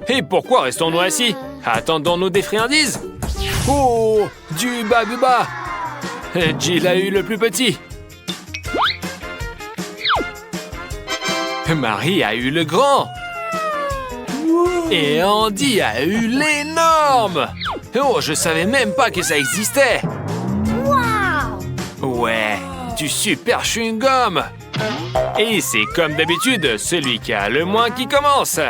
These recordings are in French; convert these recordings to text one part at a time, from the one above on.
Et pourquoi restons-nous assis? Attendons-nous des friandises? Oh, du babuba! Jill a eu le plus petit. Marie a eu le grand. Et Andy a eu l'énorme. Oh, je savais même pas que ça existait. Ouais, du super chewing-gum. Et c'est comme d'habitude, celui qui a le moins qui commence.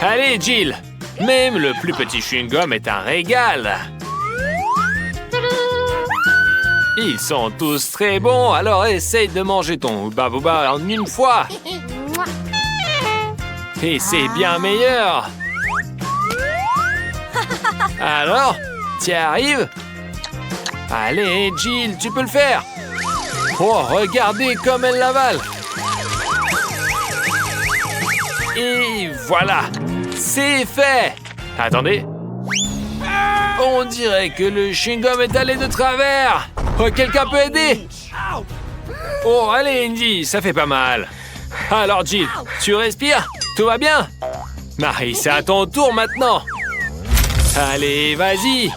Allez, Jill. Même le plus petit chewing-gum est un régal. Ils sont tous très bons, alors essaye de manger ton babuba en une fois. Et c'est bien meilleur. Alors, t'y arrives? Allez, Jill, tu peux le faire. Oh, regardez comme elle l'avale. Et voilà, c'est fait. Attendez. On dirait que le chewing-gum est allé de travers. Oh, quelqu'un peut aider? Oh, allez, Andy, ça fait pas mal. Alors, Jill, tu respires? Tout va bien? Marie, c'est à ton tour maintenant. Allez, vas-y.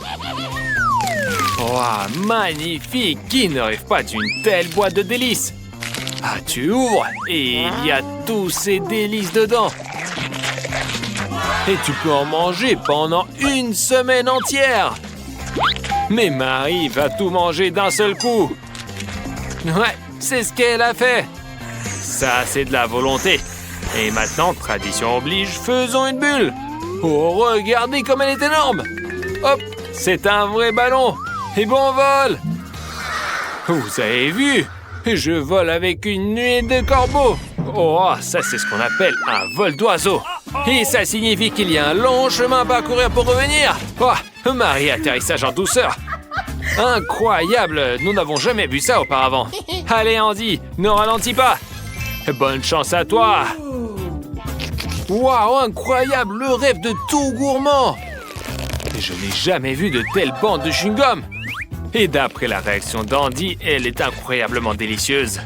Oh, magnifique. Qui ne rêve pas d'une telle boîte de délices? Ah, tu ouvres et il y a tous ces délices dedans. Et tu peux en manger pendant une semaine entière. Mais Marie va tout manger d'un seul coup. Ouais, c'est ce qu'elle a fait. Ça, c'est de la volonté. Et maintenant, tradition oblige, faisons une bulle. Oh, regardez comme elle est énorme. Hop, c'est un vrai ballon. Et bon vol. Vous avez vu? Je vole avec une nuée de corbeaux. Oh, ça, c'est ce qu'on appelle un vol d'oiseau. Et ça signifie qu'il y a un long chemin à parcourir pour revenir. Oh, Marie, atterrissage en douceur. Incroyable, nous n'avons jamais vu ça auparavant. Allez, Andy, ne ralentis pas. Bonne chance à toi. Waouh, incroyable, le rêve de tout gourmand. Je n'ai jamais vu de telle bande de chewing-gum. Et d'après la réaction d'Andy, elle est incroyablement délicieuse.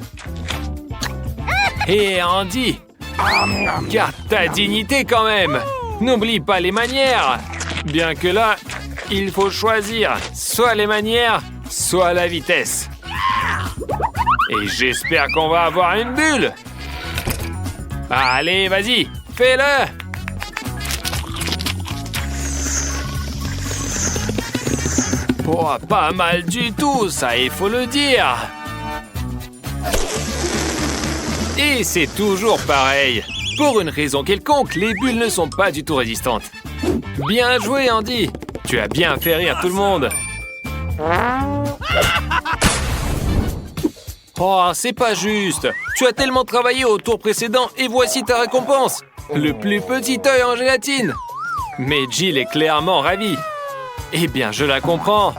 Et Andy, garde ta dignité quand même. N'oublie pas les manières. Bien que là, il faut choisir soit les manières, soit la vitesse. Et j'espère qu'on va avoir une bulle. Allez, vas-y, fais-le. Oh, pas mal du tout, ça, il faut le dire. Et c'est toujours pareil. Pour une raison quelconque, les bulles ne sont pas du tout résistantes. Bien joué, Andy. Tu as bien fait rire tout le monde. Oh, c'est pas juste. Tu as tellement travaillé au tour précédent et voici ta récompense. Le plus petit œil en gélatine. Mais Jill est clairement ravie. Eh bien, je la comprends.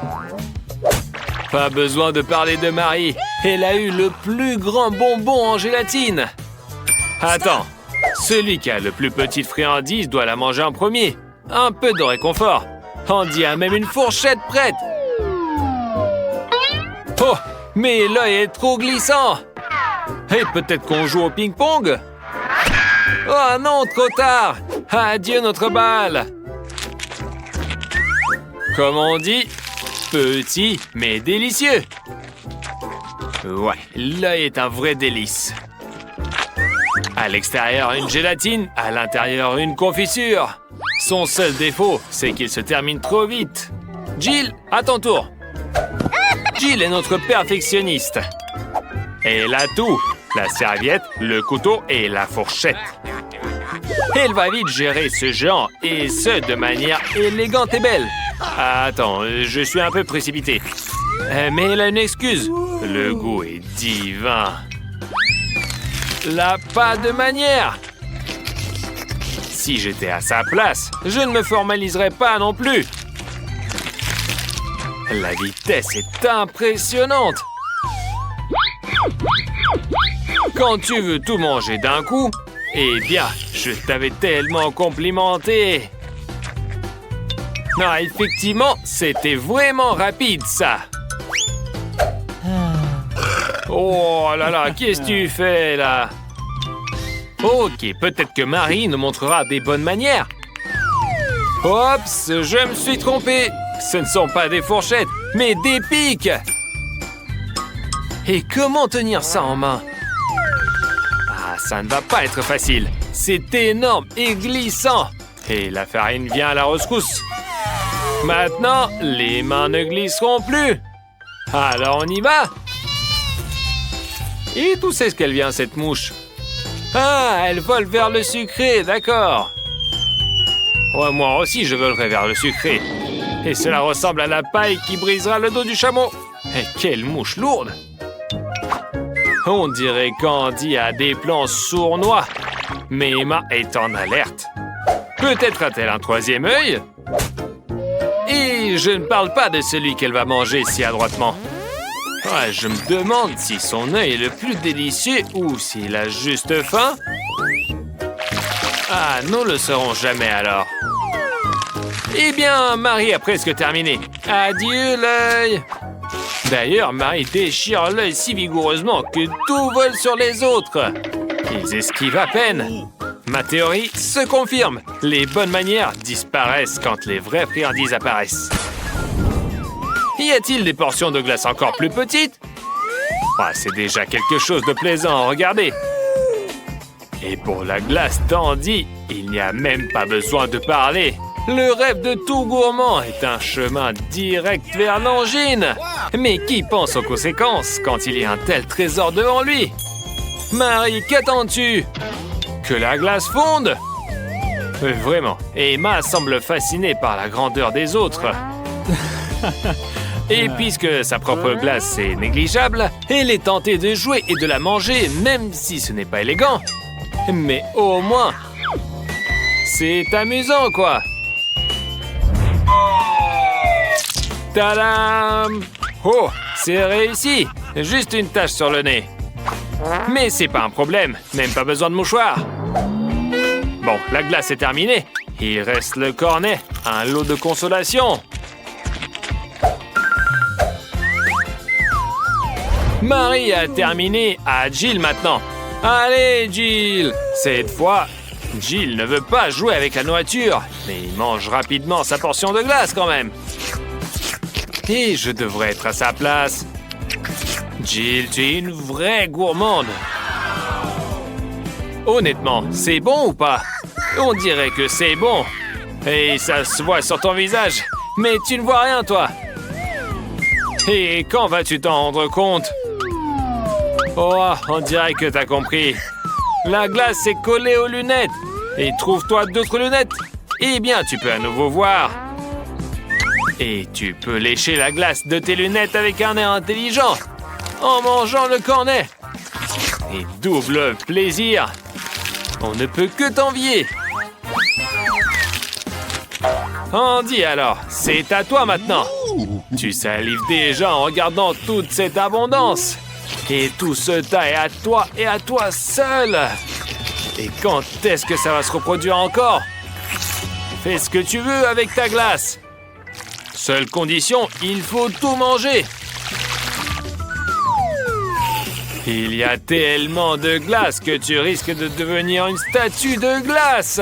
Pas besoin de parler de Marie. Elle a eu le plus grand bonbon en gélatine. Attends, celui qui a le plus petite friandise doit la manger en premier. Un peu de réconfort. Andy a même une fourchette prête. Oh, mais l'œil est trop glissant. Et peut-être qu'on joue au ping-pong? Oh non, trop tard. Adieu notre balle. Comme on dit, petit mais délicieux. Ouais, l'œil est un vrai délice. À l'extérieur, une gélatine, à l'intérieur, une confiture. Son seul défaut, c'est qu'il se termine trop vite. Jill, à ton tour. Jill est notre perfectionniste. Elle a tout, la serviette, le couteau et la fourchette. Elle va vite gérer ce géant, et ce, de manière élégante et belle. Attends, je suis un peu précipité. Mais elle a une excuse. Le goût est divin. Là, pas de manière. Si j'étais à sa place, je ne me formaliserais pas non plus. La vitesse est impressionnante. Quand tu veux tout manger d'un coup, eh bien, je t'avais tellement complimenté. Non, effectivement, c'était vraiment rapide, ça. Oh là là, qu'est-ce que tu fais, là? Ok, peut-être que Marie nous montrera des bonnes manières. Oups, je me suis trompé. Ce ne sont pas des fourchettes, mais des pics. Et comment tenir ça en main? Ah, ça ne va pas être facile. C'est énorme et glissant. Et la farine vient à la rescousse. Maintenant, les mains ne glisseront plus. Alors on y va. Et d'où c'est qu'elle vient, cette mouche? Ah, elle vole vers le sucré, d'accord. Ouais, moi aussi, je volerai vers le sucré. Et cela ressemble à la paille qui brisera le dos du chameau. Et quelle mouche lourde! On dirait qu'Andy a des plans sournois. Mais Emma est en alerte. Peut-être a-t-elle un troisième œil? Et je ne parle pas de celui qu'elle va manger si adroitement. Ouais, je me demande si son œil est le plus délicieux ou s'il a juste faim. Ah, nous le saurons jamais alors. Eh bien, Marie a presque terminé. Adieu l'œil. D'ailleurs, Marie déchire l'œil si vigoureusement que tout vole sur les autres. Ils esquivent à peine. Ma théorie se confirme. Les bonnes manières disparaissent quand les vraies friandises apparaissent. Y a-t-il des portions de glace encore plus petites? Ah, c'est déjà quelque chose de plaisant à regarder. Et pour la glace d'Andy, il n'y a même pas besoin de parler. Le rêve de tout gourmand est un chemin direct vers l'angine. Mais qui pense aux conséquences quand il y a un tel trésor devant lui? Marie, qu'attends-tu? Que la glace fonde? Vraiment, Emma semble fascinée par la grandeur des autres. Et puisque sa propre glace est négligeable, elle est tentée de jouer et de la manger, même si ce n'est pas élégant. Mais au moins, c'est amusant, quoi. Tadam! Oh, c'est réussi! Juste une tache sur le nez. Mais c'est pas un problème, même pas besoin de mouchoir. Bon, la glace est terminée. Il reste le cornet, un lot de consolation. Marie a terminé, à Jill maintenant. Allez, Jill! Cette fois, Jill ne veut pas jouer avec la nourriture, mais il mange rapidement sa portion de glace quand même. Et je devrais être à sa place. Jill, tu es une vraie gourmande. Honnêtement, c'est bon ou pas? On dirait que c'est bon. Et ça se voit sur ton visage. Mais tu ne vois rien, toi. Et quand vas-tu t'en rendre compte? Oh, on dirait que t'as compris. La glace est collée aux lunettes. Et trouve-toi d'autres lunettes. Eh bien, tu peux à nouveau voir. Et tu peux lécher la glace de tes lunettes avec un air intelligent. En mangeant le cornet. Et double plaisir. On ne peut que t'envier. Andy alors, c'est à toi maintenant. Tu salives déjà en regardant toute cette abondance. Et tout ce tas est à toi et à toi seul. Et quand est-ce que ça va se reproduire encore? Fais ce que tu veux avec ta glace. Seule condition, il faut tout manger. Il y a tellement de glace que tu risques de devenir une statue de glace.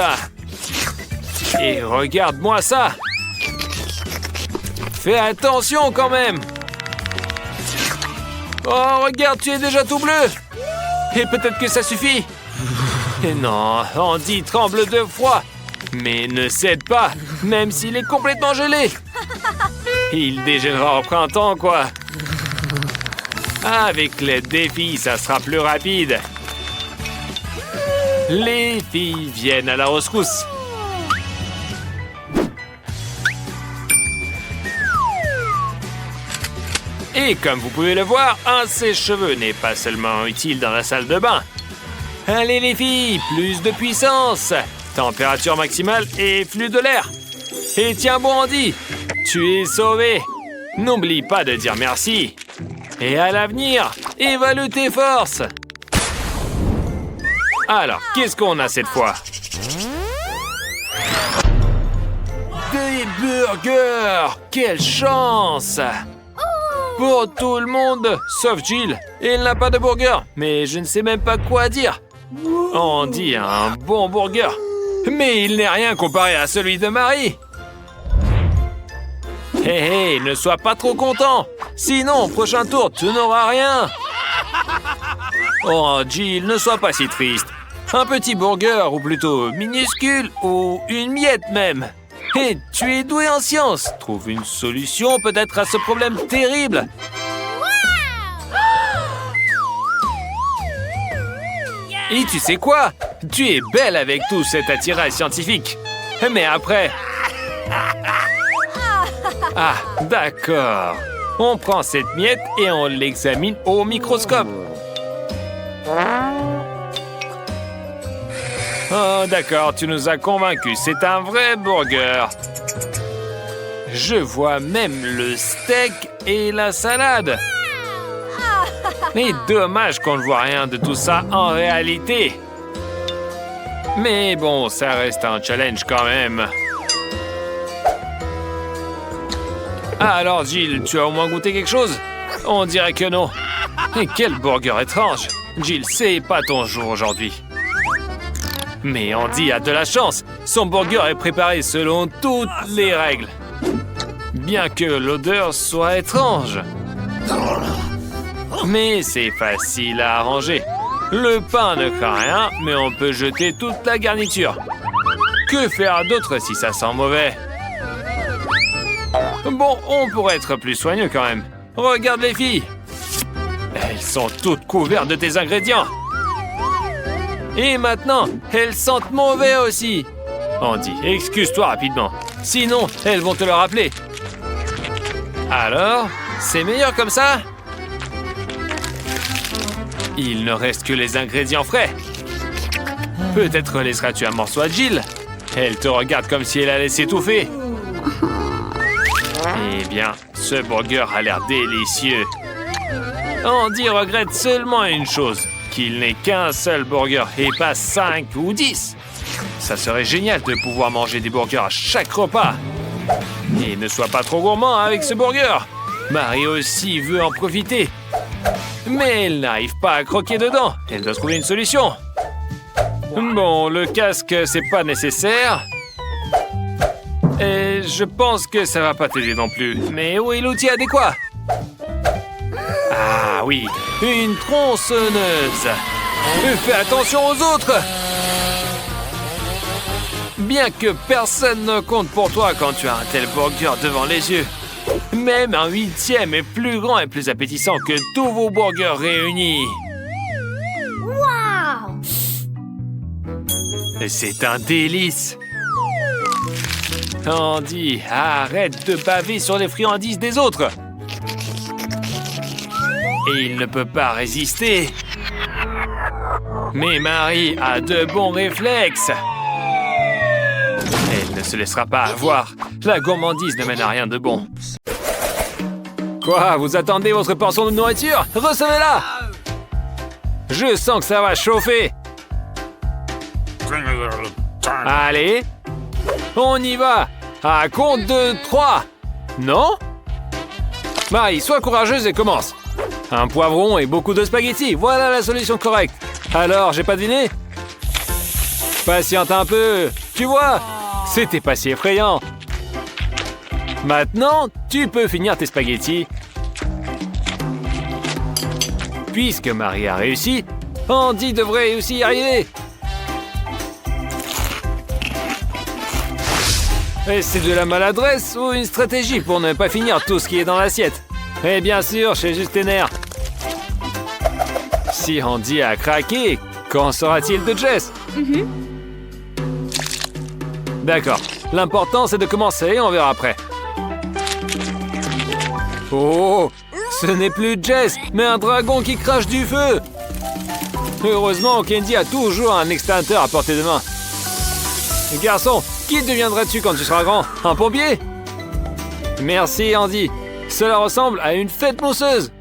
Et regarde-moi ça. Fais attention quand même. Oh, regarde, tu es déjà tout bleu. Et peut-être que ça suffit. Et non, Andy tremble de froid. Mais ne cède pas, même s'il est complètement gelé. Il dégèlera au printemps, quoi. Avec l'aide des filles, ça sera plus rapide. Les filles viennent à la rescousse. Et comme vous pouvez le voir, un sèche-cheveux n'est pas seulement utile dans la salle de bain. Allez les filles, plus de puissance. Température maximale et flux de l'air. Et tiens bon Andy, tu es sauvé. N'oublie pas de dire merci. Et à l'avenir, évalue tes forces. Alors, qu'est-ce qu'on a cette fois? Des burgers! Quelle chance! Pour tout le monde, sauf Jill. Elle n'a pas de burger, mais je ne sais même pas quoi dire. Andy a un bon burger, mais il n'est rien comparé à celui de Marie. Hé, hé, ne sois pas trop content. Sinon, au prochain tour, tu n'auras rien. Oh, Jill, ne sois pas si triste. Un petit burger, ou plutôt minuscule, ou une miette même. Hé, tu es doué en sciences. Trouve une solution peut-être à ce problème terrible. Et tu sais quoi? Tu es belle avec tout cet attirail scientifique. Mais après... Ah, d'accord. On prend cette miette et on l'examine au microscope. Oh, d'accord, tu nous as convaincus. C'est un vrai burger. Je vois même le steak et la salade. Mais dommage qu'on ne voit rien de tout ça en réalité. Mais bon, ça reste un challenge quand même. Ah alors, Jill, tu as au moins goûté quelque chose? On dirait que non. Et quel burger étrange. Jill, c'est pas ton jour aujourd'hui. Mais Andy a de la chance. Son burger est préparé selon toutes les règles. Bien que l'odeur soit étrange. Mais c'est facile à arranger. Le pain ne craint rien, mais on peut jeter toute la garniture. Que faire d'autre si ça sent mauvais? Bon, on pourrait être plus soigneux quand même. Regarde les filles. Elles sont toutes couvertes de tes ingrédients. Et maintenant, elles sentent mauvais aussi. Andy, excuse-toi rapidement. Sinon, elles vont te le rappeler. Alors, c'est meilleur comme ça? Il ne reste que les ingrédients frais. Peut-être laisseras-tu un morceau à Jill. Elle te regarde comme si elle allait s'étouffer. Eh bien, ce burger a l'air délicieux. Andy regrette seulement une chose, qu'il n'ait qu'un seul burger et pas 5 ou 10. Ça serait génial de pouvoir manger des burgers à chaque repas. Et ne sois pas trop gourmand avec ce burger. Marie aussi veut en profiter. Mais elle n'arrive pas à croquer dedans. Elle doit trouver une solution. Bon, le casque, c'est pas nécessaire. Et je pense que ça va pas t'aider non plus. Mais où est l'outil adéquat? Ah oui, une tronçonneuse. Fais attention aux autres. Bien que personne ne compte pour toi quand tu as un tel burger devant les yeux. Même un 8e est plus grand et plus appétissant que tous vos burgers réunis. Wow! C'est un délice. Andy, arrête de baver sur les friandises des autres. Et il ne peut pas résister. Mais Marie a de bons réflexes. Elle ne se laissera pas avoir. La gourmandise ne mène à rien de bon. Quoi? Vous attendez votre portion de nourriture? Recevez-la! Je sens que ça va chauffer. Allez, on y va. À compte de 3. Non? Marie, sois courageuse et commence. Un poivron et beaucoup de spaghettis. Voilà la solution correcte. Alors, j'ai pas deviné? Patiente un peu. Tu vois? C'était pas si effrayant. Maintenant, tu peux finir tes spaghettis. Puisque Marie a réussi, Andy devrait aussi y arriver. Et c'est de la maladresse ou une stratégie pour ne pas finir tout ce qui est dans l'assiette? Et bien sûr, c'est juste tes nerfs. Si Andy a craqué, qu'en sera-t-il de Jess? D'accord. L'important, c'est de commencer, on verra après. Oh! Ce n'est plus Jess, mais un dragon qui crache du feu! Heureusement, Candy a toujours un extincteur à portée de main. Garçon, qui deviendras-tu quand tu seras grand? Un pompier? Merci, Andy. Cela ressemble à une fête mousseuse.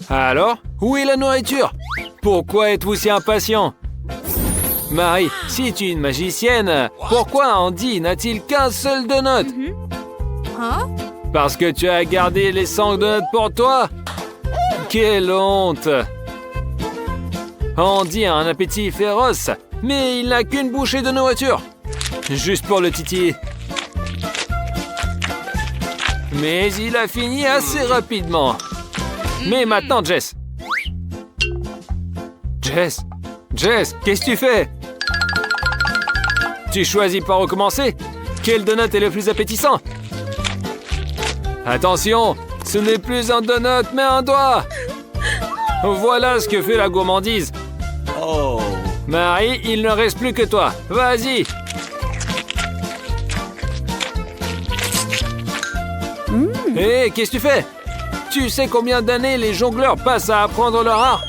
Alors, où est la nourriture? Pourquoi êtes-vous si impatient? Marie, si tu es une magicienne, pourquoi Andy n'a-t-il qu'un seul donut? Parce que tu as gardé les 5 donuts pour toi? Quelle honte! Andy a un appétit féroce, mais il n'a qu'une bouchée de nourriture. Juste pour le titiller. Mais il a fini assez rapidement. Mais maintenant, Jess. Jess, qu'est-ce que tu fais? Tu choisis pas recommencer? Quel donut est le plus appétissant? Attention, ce n'est plus un donut, mais un doigt. Voilà ce que fait la gourmandise. Oh. Marie, il ne reste plus que toi. Vas-y. Hé, qu'est-ce que tu fais? Tu sais combien d'années les jongleurs passent à apprendre leur art?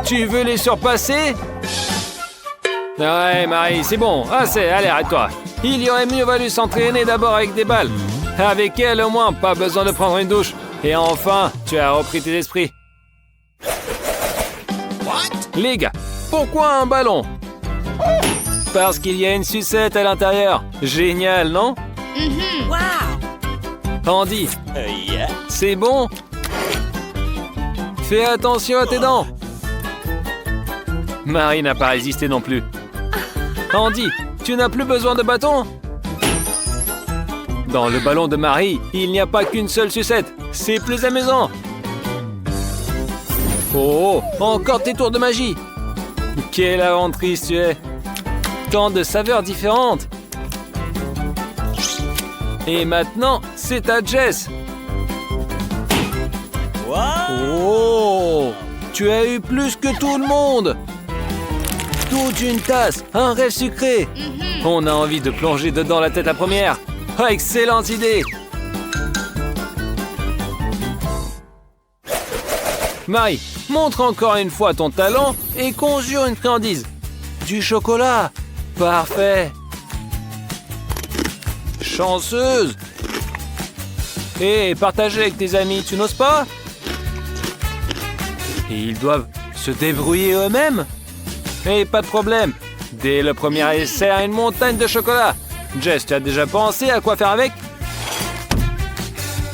Tu veux les surpasser? Ouais, Marie, c'est bon. Assez, allez, arrête-toi. Il y aurait mieux valu s'entraîner d'abord avec des balles. Avec elle, au moins, pas besoin de prendre une douche. Et enfin, tu as repris tes esprits. Les gars, pourquoi un ballon? Parce qu'il y a une sucette à l'intérieur. Génial, non? Andy, Yeah. c'est bon? Fais attention à tes dents. Marie n'a pas résisté non plus. Andy, tu n'as plus besoin de bâton? Dans le ballon de Marie, il n'y a pas qu'une seule sucette. C'est plus amusant. Oh, encore tes tours de magie. Quelle aventrice tu es. Tant de saveurs différentes. Et maintenant, c'est à Jess. Wow. Oh, tu as eu plus que tout le monde. Toute une tasse, un rêve sucré. On a envie de plonger dedans la tête à première. Oh, excellente idée. Marie, montre encore une fois ton talent et conjure une friandise. Du chocolat. Parfait. Chanceuse. Et partager avec tes amis, tu n'oses pas? Et ils doivent se débrouiller eux-mêmes? Et pas de problème. Dès le premier essai, une montagne de chocolat. Jess, tu as déjà pensé à quoi faire avec?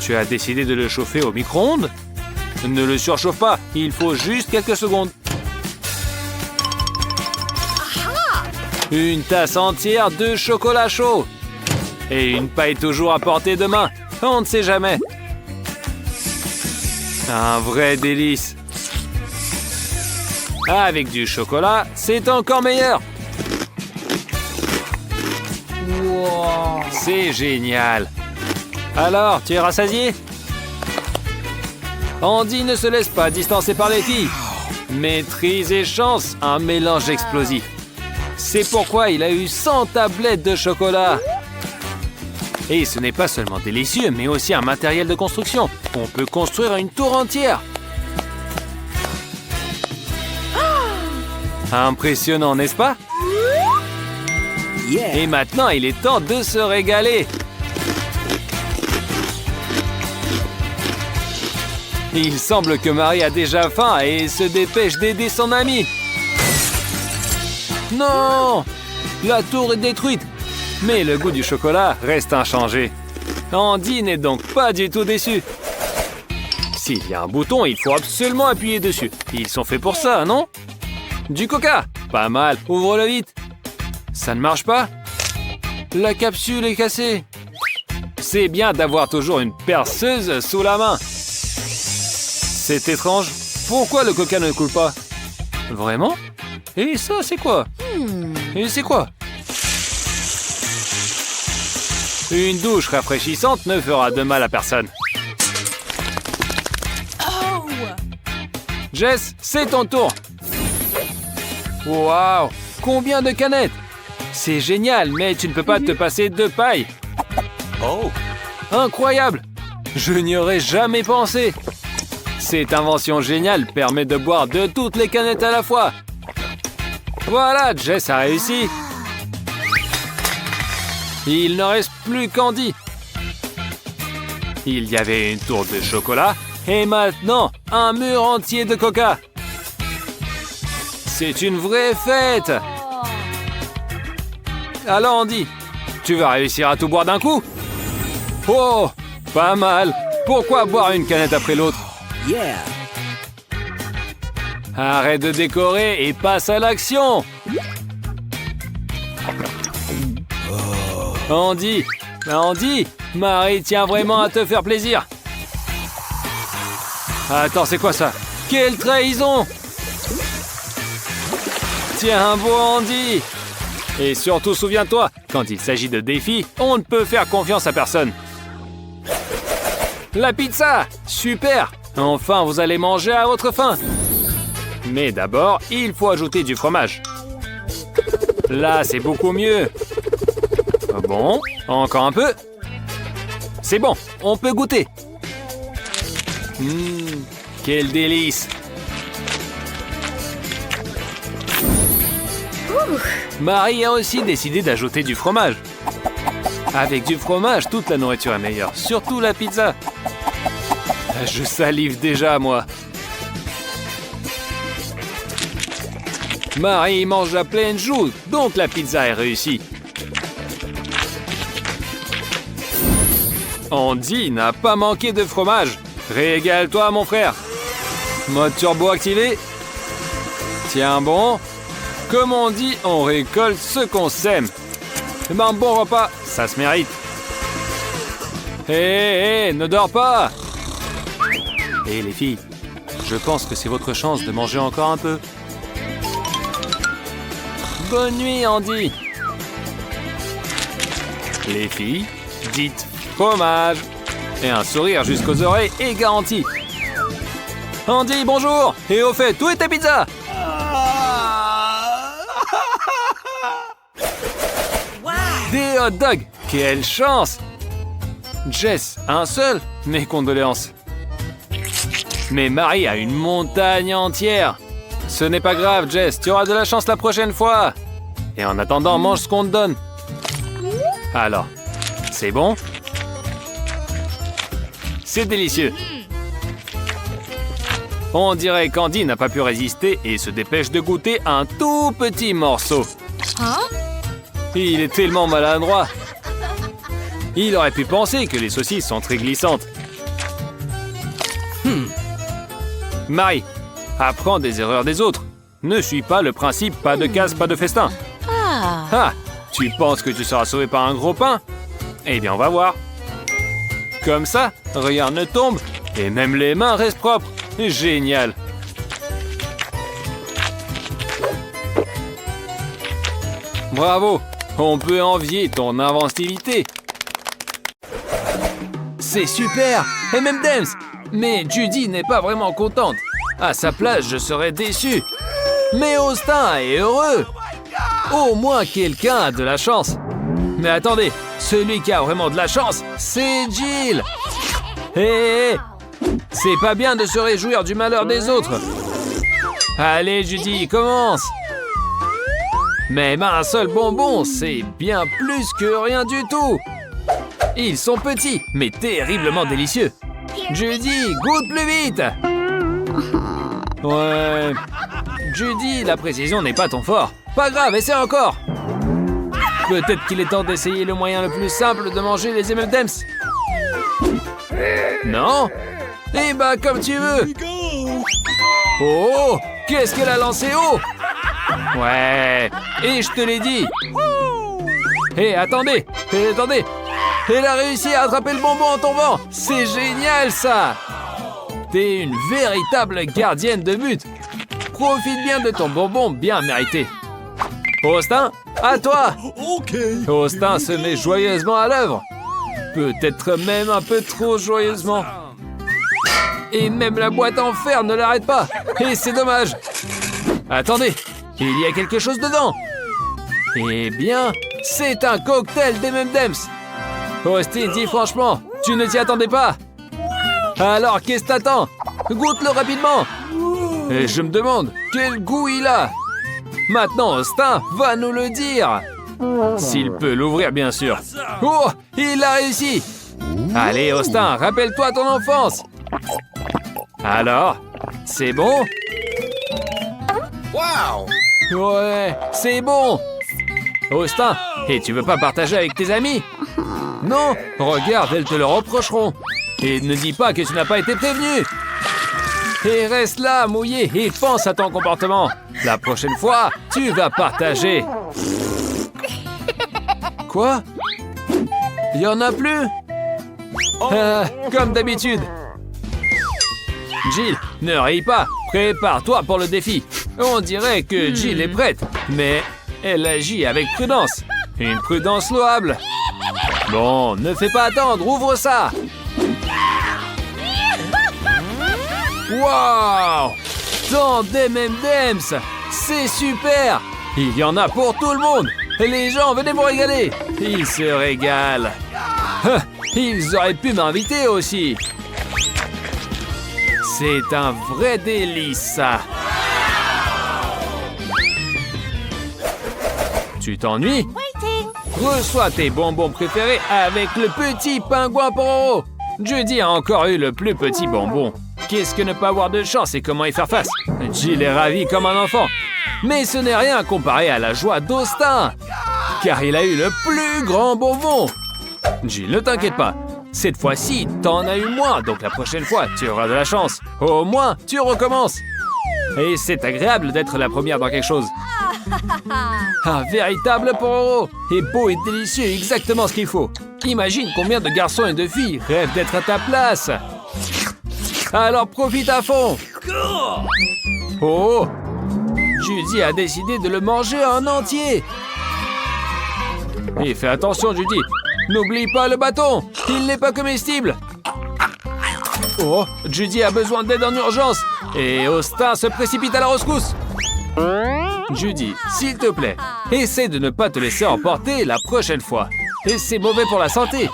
Tu as décidé de le chauffer au micro-ondes? Ne le surchauffe pas, il faut juste quelques secondes. Une tasse entière de chocolat chaud. Et une paille toujours à portée de main. On ne sait jamais. Un vrai délice. Avec du chocolat, c'est encore meilleur. Wow. C'est génial. Alors, tu es rassasié? Andy ne se laisse pas distancer par les filles. Maîtrise et chance, un mélange explosif. C'est pourquoi il a eu 100 tablettes de chocolat. Et ce n'est pas seulement délicieux, mais aussi un matériel de construction. On peut construire une tour entière. Impressionnant, n'est-ce pas? Yeah. Et maintenant, il est temps de se régaler. Il semble que Marie a déjà faim et se dépêche d'aider son ami. Non! La tour est détruite. Mais le goût du chocolat reste inchangé. Andy n'est donc pas du tout déçu. S'il y a un bouton, il faut absolument appuyer dessus. Ils sont faits pour ça, non? Du coca! Pas mal, ouvre-le vite. Ça ne marche pas? La capsule est cassée. C'est bien d'avoir toujours une perceuse sous la main. C'est étrange. Pourquoi le coca ne coule pas? Vraiment? Et ça, c'est quoi? Et c'est quoi? Une douche rafraîchissante ne fera de mal à personne. Oh! Jess, c'est ton tour. Waouh! Combien de canettes? C'est génial, mais tu ne peux pas te passer de paille. Oh. Incroyable! Je n'y aurais jamais pensé. Cette invention géniale permet de boire de toutes les canettes à la fois. Voilà, Jess a réussi. Il n'en reste plus qu'Andy. Il y avait une tour de chocolat et maintenant un mur entier de coca. C'est une vraie fête. Alors Andy, tu vas réussir à tout boire d'un coup? Oh, pas mal. Pourquoi boire une canette après l'autre? Yeah. Arrête de décorer et passe à l'action. Andy, Andy, Marie tient vraiment à te faire plaisir. Attends, c'est quoi ça? Quelle trahison! Tiens, beau Andy! Et surtout, souviens-toi, quand il s'agit de défis, on ne peut faire confiance à personne. La pizza! Super! Enfin, vous allez manger à votre faim. Mais d'abord, il faut ajouter du fromage. Là, c'est beaucoup mieux. Bon, encore un peu. C'est bon, on peut goûter. Quel délice! Marie a aussi décidé d'ajouter du fromage. Avec du fromage, toute la nourriture est meilleure, surtout la pizza. Je salive déjà, moi. Marie mange à pleine joue, donc la pizza est réussie. Andy n'a pas manqué de fromage. Régale-toi, mon frère. Mode turbo activé. Tiens bon. Comme on dit, on récolte ce qu'on sème. Mais un bon repas, ça se mérite. Hé, ne dors pas. Hé les filles, je pense que c'est votre chance de manger encore un peu. Bonne nuit, Andy. Les filles, dites fromage. Et un sourire jusqu'aux oreilles est garanti. Andy, bonjour. Et au fait, où est ta pizza? Des hot dogs. Quelle chance. Jess, un seul? Mes condoléances. Mais Marie a une montagne entière. Ce n'est pas grave, Jess. Tu auras de la chance la prochaine fois. Et en attendant, mange ce qu'on te donne. Alors, c'est bon? C'est délicieux. On dirait qu'Andy n'a pas pu résister et se dépêche de goûter un tout petit morceau. Il est tellement maladroit. Il aurait pu penser que les saucisses sont très glissantes. Marie, apprends des erreurs des autres. Ne suis pas le principe pas de casse, pas de festin. Ah, tu penses que tu seras sauvé par un gros pain? Eh bien, on va voir. Comme ça, rien ne tombe et même les mains restent propres. Génial. Bravo, on peut envier ton inventivité. C'est super, M&M's. Mais Judy n'est pas vraiment contente. À sa place, je serais déçu. Mais Austin est heureux. Au moins quelqu'un a de la chance. Mais attendez, celui qui a vraiment de la chance, c'est Jill. Hé, c'est pas bien de se réjouir du malheur des autres. Allez, Judy, commence. Même un seul bonbon, c'est bien plus que rien du tout. Ils sont petits, mais terriblement délicieux. Judy, goûte plus vite. Ouais. Judy, la précision n'est pas ton fort. Pas grave, essaie encore. Peut-être qu'il est temps d'essayer le moyen le plus simple de manger les M&M's. Non? Eh ben, comme tu veux. Oh, qu'est-ce qu'elle a lancé haut? Ouais, et je te l'ai dit. Hé, attendez, attendez. Elle a réussi à attraper le bonbon en tombant. C'est génial, ça. T'es une véritable gardienne de but. Profite bien de ton bonbon bien mérité. Austin, à toi. Austin se met joyeusement à l'œuvre. Peut-être même un peu trop joyeusement. Et même la boîte en fer ne l'arrête pas. Et c'est dommage. Attendez, il y a quelque chose dedans. Eh bien, c'est un cocktail d'M&M's. Austin, dis franchement, tu ne t'y attendais pas? Alors, qu'est-ce que t'attends? Goûte-le rapidement. Et je me demande, quel goût il a? Maintenant, Austin va nous le dire. S'il peut l'ouvrir, bien sûr. Oh, il a réussi. Allez, Austin, rappelle-toi ton enfance. Alors, c'est bon? Ouais, c'est bon. Austin, et tu veux pas partager avec tes amis? Non, regarde, elles te le reprocheront. Et ne dis pas que tu n'as pas été prévenu. Et reste là, mouillé, et pense à ton comportement. La prochaine fois, tu vas partager. Quoi? Il y en a plus? Comme d'habitude. Jill, ne ris pas. Prépare-toi pour le défi. On dirait que Jill est prête, mais elle agit avec prudence. Une prudence louable. Bon, ne fais pas attendre, ouvre ça. Wow! Tant d'M&M's! C'est super! Il y en a pour tout le monde! Les gens, venez vous régaler! Ils se régalent! Ils auraient pu m'inviter aussi! C'est un vrai délice, ça! Tu t'ennuies? Reçois tes bonbons préférés avec le petit pingouin Pororo! Judy a encore eu le plus petit bonbon. Qu'est-ce que ne pas avoir de chance et comment y faire face? Jill est ravie comme un enfant. Mais ce n'est rien comparé à la joie d'Austin, car il a eu le plus grand bonbon. Jill, ne t'inquiète pas. Cette fois-ci, t'en as eu moins, donc la prochaine fois, tu auras de la chance. Au moins, tu recommences. Et c'est agréable d'être la première dans quelque chose. Un véritable Pororo. Et beau et délicieux, exactement ce qu'il faut. Imagine combien de garçons et de filles rêvent d'être à ta place. Alors profite à fond. Oh! Judy a décidé de le manger en entier. Et fais attention, Judy. N'oublie pas le bâton. Il n'est pas comestible. Oh! Judy a besoin d'aide en urgence. Et Austin se précipite à la rescousse. Judy, s'il te plaît, essaie de ne pas te laisser emporter la prochaine fois. Et c'est mauvais pour la santé.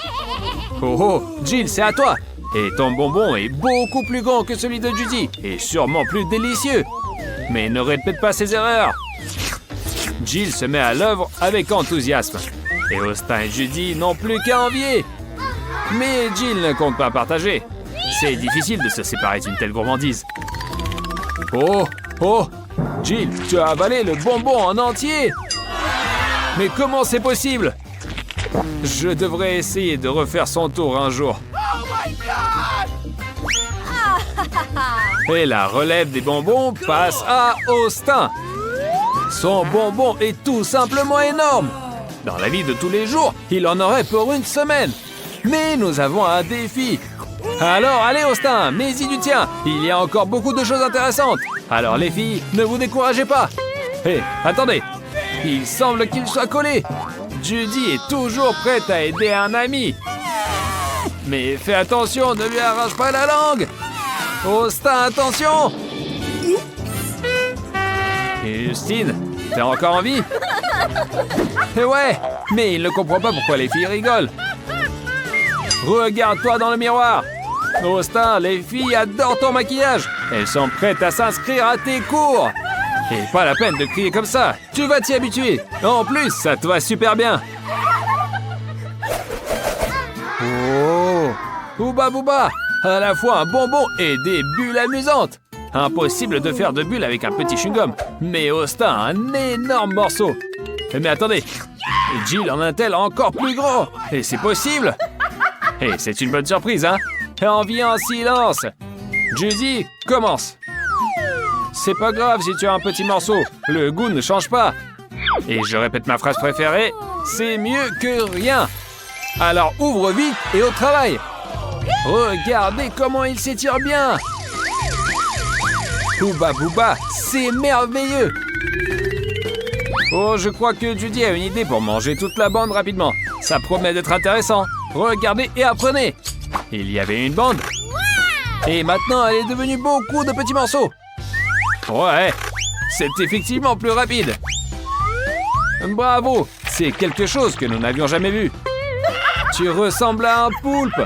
Oh oh, Jill, c'est à toi. Et ton bonbon est beaucoup plus grand que celui de Judy. Et sûrement plus délicieux. Mais ne répète pas ses erreurs. Jill se met à l'œuvre avec enthousiasme. Et Austin et Judy n'ont plus qu'à envier. Mais Jill ne compte pas partager. C'est difficile de se séparer d'une telle gourmandise. Oh, oh, Jill, tu as avalé le bonbon en entier. Mais comment c'est possible? Je devrais essayer de refaire son tour un jour. Et la relève des bonbons passe à Austin. Son bonbon est tout simplement énorme. Dans la vie de tous les jours, il en aurait pour une semaine. Mais nous avons un défi. Alors, allez Austin, mets-y du tien. Il y a encore beaucoup de choses intéressantes. Alors les filles, ne vous découragez pas. Hé, attendez. Il semble qu'il soit collé. Judy est toujours prête à aider un ami. Mais fais attention, ne lui arrache pas la langue. Austin, attention. Et Justine, t'es encore en vie? Eh ouais, mais il ne comprend pas pourquoi les filles rigolent. Regarde-toi dans le miroir. Austin, les filles adorent ton maquillage. Elles sont prêtes à s'inscrire à tes cours. Et pas la peine de crier comme ça. Tu vas t'y habituer. En plus, ça te va super bien. Oh! Ouba Bouba! À la fois un bonbon et des bulles amusantes. Impossible de faire de bulles avec un petit chewing-gum. Mais Austin a un énorme morceau. Mais attendez, Jill en a-t-elle encore plus grand? Et c'est possible? Et c'est une bonne surprise, hein? Envie en silence. Judy, commence. C'est pas grave si tu as un petit morceau. Le goût ne change pas. Et je répète ma phrase préférée. C'est mieux que rien. Alors ouvre vite et au travail. Regardez comment il s'étire bien. Ouba Bouba, c'est merveilleux. Oh, je crois que Judy a une idée pour manger toute la bande rapidement. Ça promet d'être intéressant. Regardez et apprenez. Il y avait une bande. Et maintenant, elle est devenue beaucoup de petits morceaux. Ouais, c'est effectivement plus rapide. Bravo, c'est quelque chose que nous n'avions jamais vu. Tu ressembles à un poulpe.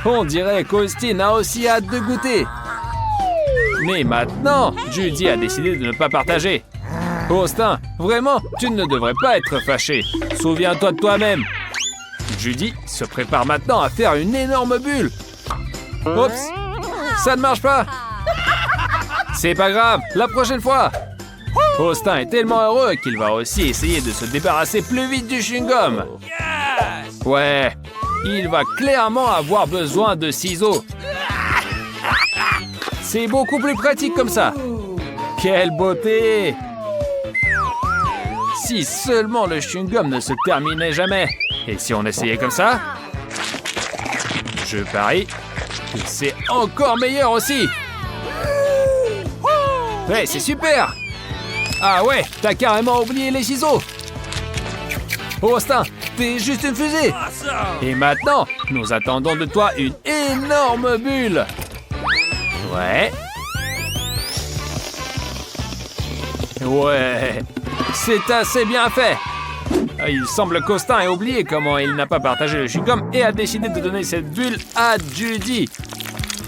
On dirait qu'Austin a aussi hâte de goûter. Mais maintenant, Judy a décidé de ne pas partager. Austin, vraiment, tu ne devrais pas être fâché. Souviens-toi de toi-même. Judy se prépare maintenant à faire une énorme bulle. Oups, ça ne marche pas. C'est pas grave, la prochaine fois. Austin est tellement heureux qu'il va aussi essayer de se débarrasser plus vite du chewing-gum. Ouais, il va clairement avoir besoin de ciseaux. C'est beaucoup plus pratique comme ça. Quelle beauté! Si seulement le chewing-gum ne se terminait jamais. Et si on essayait comme ça? Je parie que c'est encore meilleur aussi. Ouais, c'est super. Ah ouais, t'as carrément oublié les ciseaux. Austin, t'es juste une fusée. Et maintenant, nous attendons de toi une énorme bulle. Ouais. Ouais, c'est assez bien fait. Il semble qu'Austin ait oublié comment il n'a pas partagé le chewing-gum et a décidé de donner cette bulle à Judy.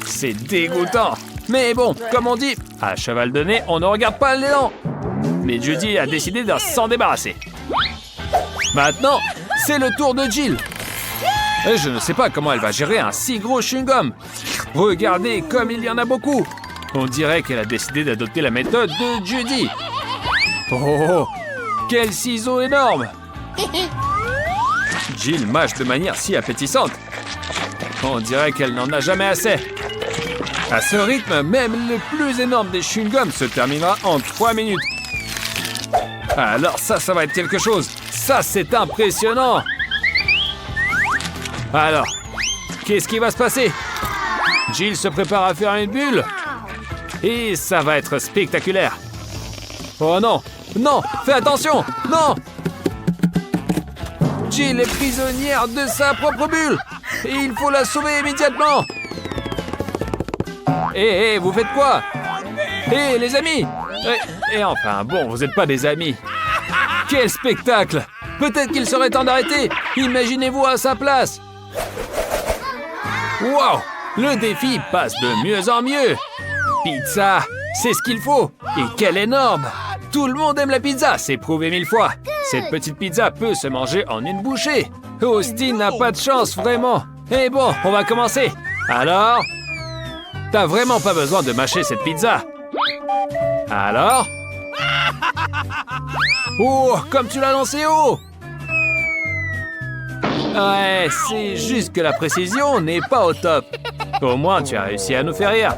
C'est dégoûtant. Mais bon, comme on dit, à cheval de nez, on ne regarde pas l'élan. Mais Judy a décidé de s'en débarrasser. Maintenant, c'est le tour de Jill. Et je ne sais pas comment elle va gérer un si gros chewing-gum. Regardez comme il y en a beaucoup. On dirait qu'elle a décidé d'adopter la méthode de Judy. Oh, quel ciseau énorme! Jill mâche de manière si appétissante. On dirait qu'elle n'en a jamais assez. À ce rythme, même le plus énorme des chewing-gums se terminera en 3 minutes. Alors ça va être quelque chose. Ça, c'est impressionnant. Alors, qu'est-ce qui va se passer? Jill se prépare à faire une bulle. Et ça va être spectaculaire. Oh non! Non! Fais attention! Non! Jill est prisonnière de sa propre bulle! Et il faut la sauver immédiatement! Hé, vous faites quoi? Hé, les amis! Et enfin, bon, vous n'êtes pas des amis. Quel spectacle! Peut-être qu'il serait temps d'arrêter! Imaginez-vous à sa place! Wow! Le défi passe de mieux en mieux! Pizza, c'est ce qu'il faut! Et quelle énorme! Tout le monde aime la pizza, c'est prouvé 1000 fois! Cette petite pizza peut se manger en une bouchée! Austin n'a pas de chance, vraiment! Et bon, on va commencer! Alors? T'as vraiment pas besoin de mâcher cette pizza! Alors? Oh, comme tu l'as lancé haut! Ouais, c'est juste que la précision n'est pas au top. Au moins, tu as réussi à nous faire rire.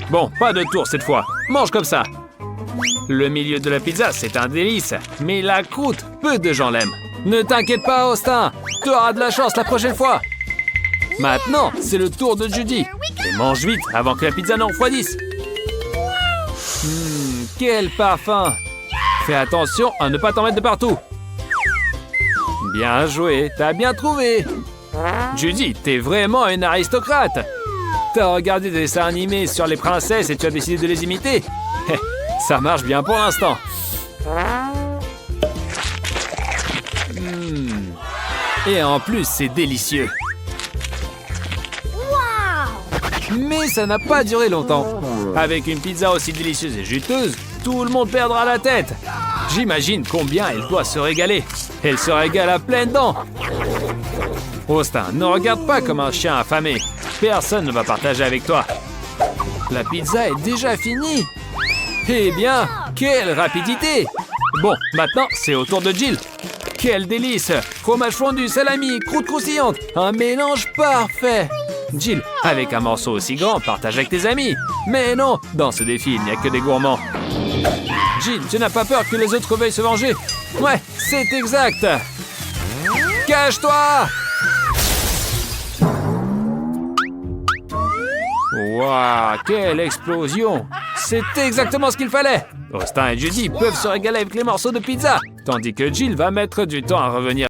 Bon, pas de tour cette fois. Mange comme ça. Le milieu de la pizza, c'est un délice. Mais la croûte, peu de gens l'aiment. Ne t'inquiète pas, Austin. Tu auras de la chance la prochaine fois. Maintenant, c'est le tour de Judy. Et mange vite avant que la pizza ne refroidisse. Quel parfum. Fais attention à ne pas t'en mettre de partout. Bien joué, t'as bien trouvé. Judy, t'es vraiment une aristocrate. T'as regardé des dessins animés sur les princesses et tu as décidé de les imiter. Ça marche bien pour l'instant. Et en plus, c'est délicieux. Mais ça n'a pas duré longtemps. Avec une pizza aussi délicieuse et juteuse, tout le monde perdra la tête. J'imagine combien elle doit se régaler. Elle se régale à pleines dents. Austin, ne regarde pas comme un chien affamé. Personne ne va partager avec toi. La pizza est déjà finie. Eh bien, quelle rapidité! Bon, maintenant, c'est au tour de Jill. Quel délice! Fromage fondu, salami, croûte croustillante. Un mélange parfait. Jill, avec un morceau aussi grand, partage avec tes amis. Mais non, dans ce défi, il n'y a que des gourmands. Jill, tu n'as pas peur que les autres veuillent se venger? Ouais, c'est exact. Cache-toi! Waouh, quelle explosion! C'est exactement ce qu'il fallait! Austin et Judy peuvent se régaler avec les morceaux de pizza, tandis que Jill va mettre du temps à revenir.